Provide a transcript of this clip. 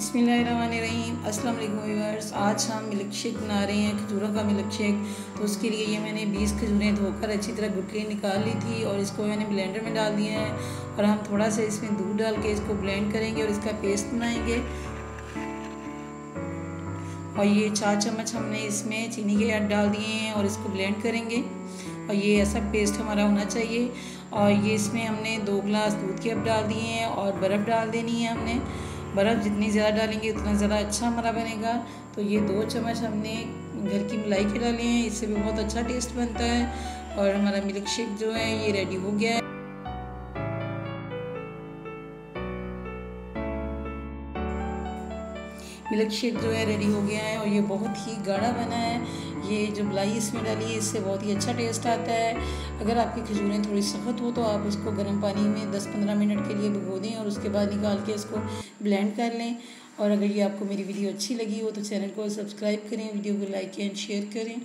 बिस्मिल्लाहिर्रहमानिर्रहीम। अस्सलाम वालेकुम व्यूअर्स। आज हम मिल्क शेक बना रहे हैं, खजूरों का मिल्क शेक। तो उसके लिए ये मैंने 20 खजूरें धोकर अच्छी तरह गुठली निकाल ली थी और इसको मैंने ब्लेंडर में डाल दिया है और हम थोड़ा सा इसमें दूध डाल के इसको ब्लेंड करेंगे और इसका पेस्ट बनाएंगे। और ये 4 चम्मच हमने इसमें चीनी के ऐड डाल दिए हैं और इसको ब्लेंड करेंगे और ये ऐसा पेस्ट हमारा होना चाहिए। और ये इसमें हमने 2 गिलास दूध के अब डाल दिए हैं और बर्फ़ डाल देनी है हमने। बर्फ़ जितनी ज़्यादा डालेंगे उतना ज़्यादा अच्छा हमारा बनेगा। तो ये 2 चम्मच हमने घर की मलाई के डाले हैं, इससे भी बहुत अच्छा टेस्ट बनता है। और हमारा मिल्क शेक जो है ये रेडी हो गया है। मिल्क शेक जो है रेडी हो गया है और ये बहुत ही गाढ़ा बना है। ये जो मलाई इसमें डाली है इससे बहुत ही अच्छा टेस्ट आता है। अगर आपकी खजूरें थोड़ी सख्त हो तो आप उसको गर्म पानी में 10-15 मिनट के लिए भिगो दें और उसके बाद निकाल के इसको ब्लेंड कर लें। और अगर ये आपको मेरी वीडियो अच्छी लगी हो तो चैनल को सब्सक्राइब करें, वीडियो को लाइक एंड शेयर करें।